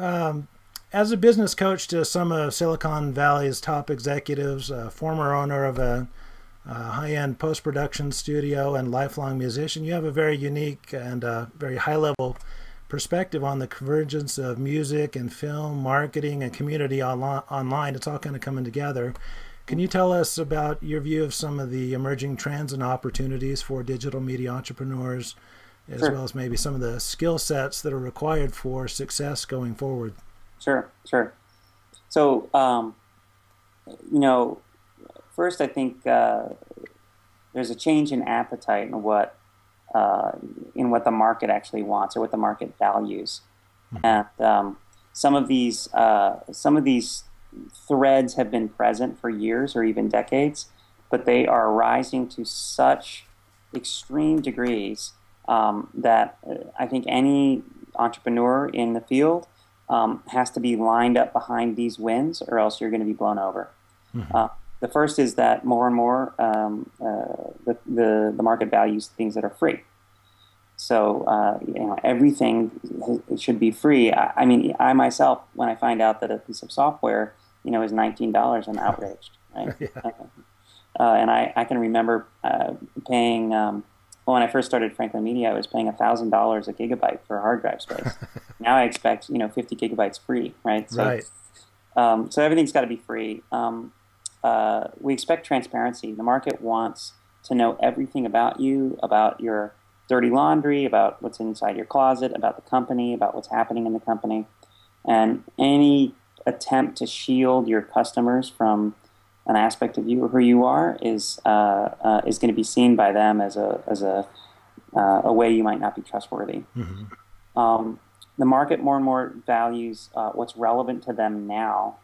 Um, as a business coach to some of Silicon Valley's top executives, former owner of a high-end post-production studio and lifelong musician, you have a very unique and very high-level perspective on the convergence of music and film, marketing, and community online. It's all kind of coming together. Can you tell us about your view of some of the emerging trends and opportunities for digital media entrepreneurs, as Sure, well as maybe some of the skill sets that are required for success going forward? sure. So, you know, first I think there's a change in appetite uh, in what the market actually wants or what the market values, Mhm. and some of these threads have been present for years or even decades, but they are rising to such extreme degrees that I think any entrepreneur in the field has to be lined up behind these wins, or else you're going to be blown over. Mhm. Uh, the first is that more and more the market values things that are free. So everything should be free. I mean, I myself, when I find out that a piece of software, is $19, I'm outraged, right? Yeah. And I can remember paying. Well, when I first started Franklin Media, I was paying $1,000 a gigabyte for hard drive space. Now I expect 50 gigabytes free, right? So Right. so everything's got to be free. We expect transparency. The market wants to know everything about you, about your dirty laundry, about what's inside your closet, about the company, about what's happening in the company. And any attempt to shield your customers from an aspect of you or who you are is going to be seen by them as a way you might not be trustworthy. Mhm. Um, the market more and more values what's relevant to them now.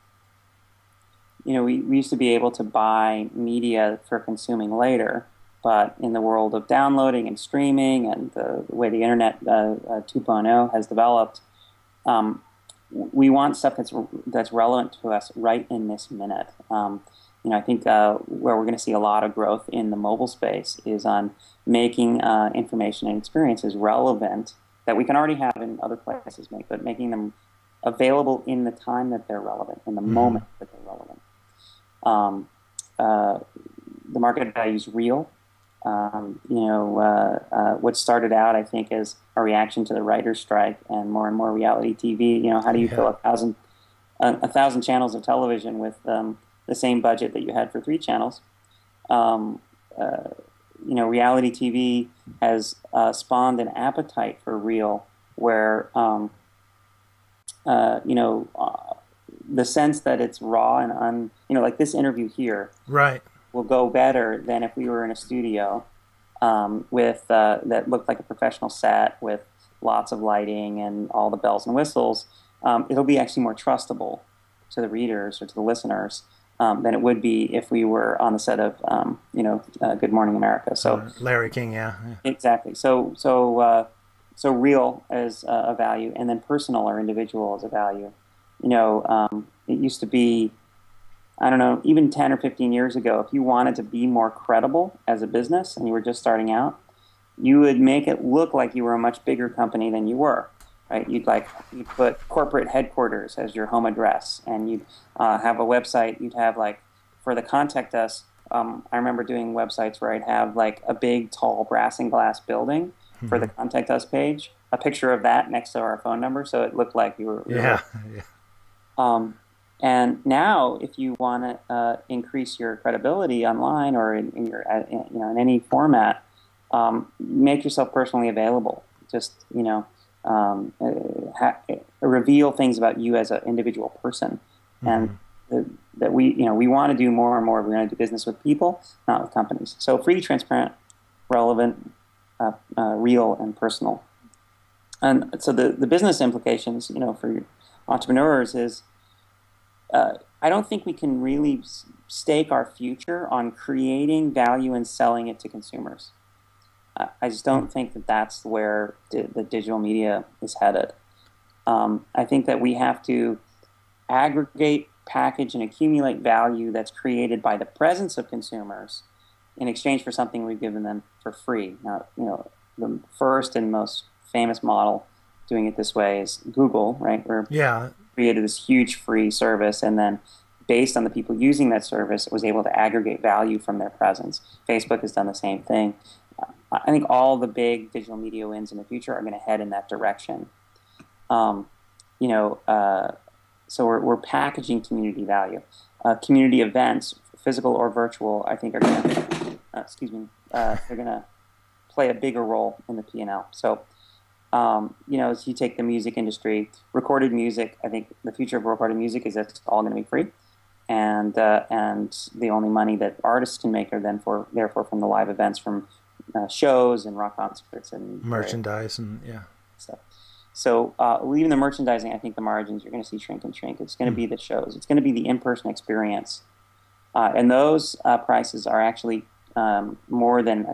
We used to be able to buy media for consuming later, but in the world of downloading and streaming and the way the internet 2.0 has developed, um, we want stuff that's relevant to us right in this minute. I think where we're going to see a lot of growth in the mobile space is on making information and experiences relevant that we can already have in other places, but making them available in the time that they're relevant, in the Mhm. moment that they're relevant. Um, uh, the market values real. What started out, I think, as a reaction to the writer's strike and more reality TV. How do you fill Yeah. a thousand channels of television with the same budget that you had for three channels? Um, uh, Reality TV has spawned an appetite for real, where uh, you know, uh, the sense that it's raw and like this interview here Right. will go better than if we were in a studio with that looked like a professional set with lots of lighting and all the bells and whistles. It'll be actually more trustable to the readers or to the listeners than it would be if we were on the set of Good Morning America. So Larry King. Yeah. Yeah. exactly. So real as a value, and then personal or individual as a value. It used to be, I don't know, even 10 or 15 years ago, if you wanted to be more credible as a business and you were just starting out, you would make it look like you were a much bigger company than you were, right? You'd put corporate headquarters as your home address, and you'd have a website. You'd have like for the contact us. I remember doing websites where I'd have like a big, tall brass and glass building for the Mhm. contact us page, a picture of that next to our phone number, so it looked like we were Yeah. working. Yeah. Um, and now, if you want to increase your credibility online or in your in any format, make yourself personally available. Just reveal things about you as an individual person, and Mhm. that we want to do more and more. We want to do business with people, not with companies. So free, transparent, relevant, real, and personal. And so the business implications, for entrepreneurs is I don't think we can really stake our future on creating value and selling it to consumers. I just don't think that that's where the digital media is headed. I think that we have to aggregate, package, and accumulate value that's created by the presence of consumers in exchange for something we've given them for free. Now, the first and most famous model doing it this way is Google, right? Where Yeah. created this huge free service, and then based on the people using that service, it was able to aggregate value from their presence. Facebook has done the same thing. I think all the big digital media wins in the future are going to head in that direction. Um, you know, so we're packaging community value. Community events, physical or virtual, I think are going to, they're going to play a bigger role in the P&L. So, you know, as you take the music industry, recorded music, I think the future of recorded music is that it's all going to be free. And the only money that artists can make are then therefore from the live events, from shows and rock concerts and Merchandise and yeah. stuff. So even the merchandising, I think the margins you're going to see shrink and shrink. It's going to be the shows. It's going to be the in-person experience. And those prices are actually more than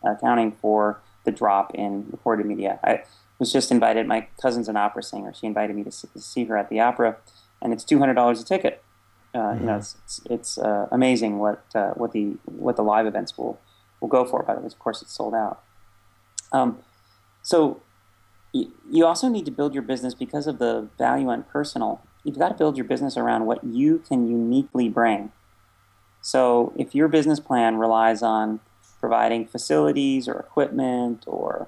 accounting for the drop in recorded media. I was just invited, my cousin's an opera singer. She invited me to see her at the opera, and it's $200 a ticket. You know, it's amazing what the live events will go for, but of course it's sold out. So you also need to build your business because of the value on personal. You've got to build your business around what you can uniquely bring. So if your business plan relies on providing facilities or equipment or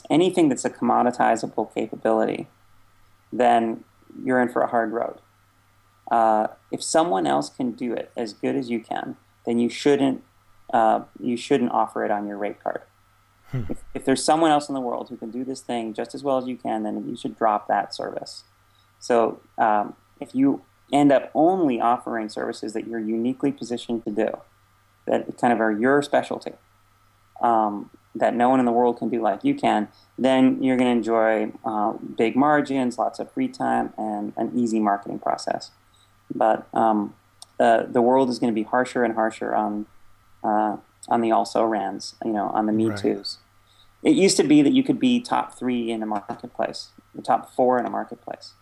anything that's a commoditizable capability, then you're in for a hard road. If someone else can do it as good as you can, then you shouldn't offer it on your rate card. If there's someone else in the world who can do this thing just as well as you can, then you should drop that service. So if you end up only offering services that you're uniquely positioned to do, that kind of are your specialty, that no one in the world can do like you can, then you're going to enjoy big margins, lots of free time, and an easy marketing process. But the world is going to be harsher and harsher on the also-rans, you know, on the Me Too's. It used to be that you could be top 3 in a marketplace, the top 4 in a marketplace.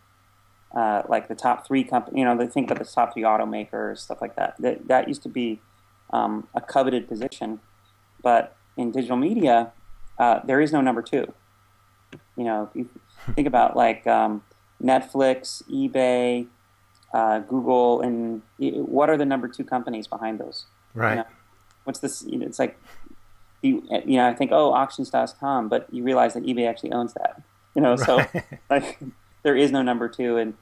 Like the top 3 company, you know, they think about the top 3 automakers, stuff like that. That used to be a coveted position, but in digital media, there is no number 2. You know, if you think about like Netflix, eBay, Google, and what are the number 2 companies behind those? Right. You know, what's this? You know, it's like, you know, I think, oh, auctions.com, but you realize that eBay actually owns that. You know, so like there is no number 2, and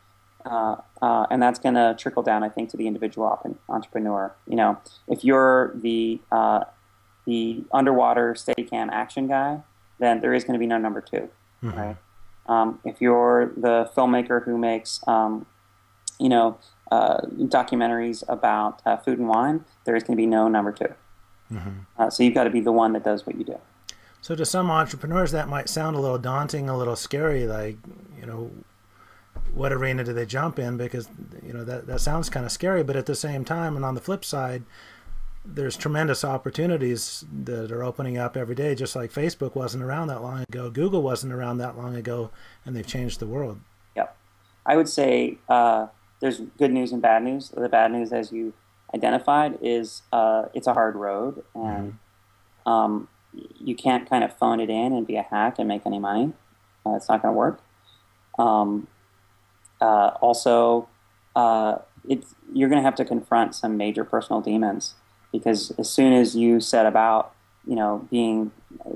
that's going to trickle down, I think, to the individual entrepreneur. You know, if you're the underwater Steadicam action guy, then there is going to be no number 2, right? If you're the filmmaker who makes, you know, documentaries about food and wine, there is going to be no number 2. So you've got to be the one that does what you do. So to some entrepreneurs, that might sound a little daunting, a little scary. Like, you know, what arena do they jump in? Because, you know, that sounds kind of scary. But at the same time, and on the flip side, there's tremendous opportunities that are opening up every day. Just like Facebook wasn't around that long ago, Google wasn't around that long ago, and they've changed the world. Yep. I would say there's good news and bad news. The bad news, as you identified, is it's a hard road, and you can't kind of phone it in and be a hack and make any money. It's not going to work. Also, you're going to have to confront some major personal demons, because as soon as you set about, you know, being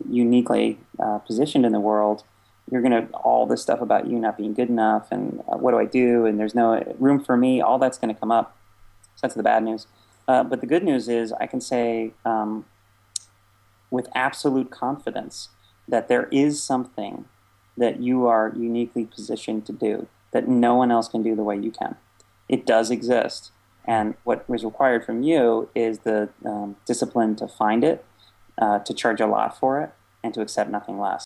uniquely positioned in the world, you're going to, all this stuff about you not being good enough, and what do I do, and there's no room for me, all that's going to come up. So that's the bad news. But the good news is I can say with absolute confidence that there is something that you are uniquely positioned to do that no one else can do the way you can. It does exist. And what was required from you is the discipline to find it, to charge a lot for it, and to accept nothing less.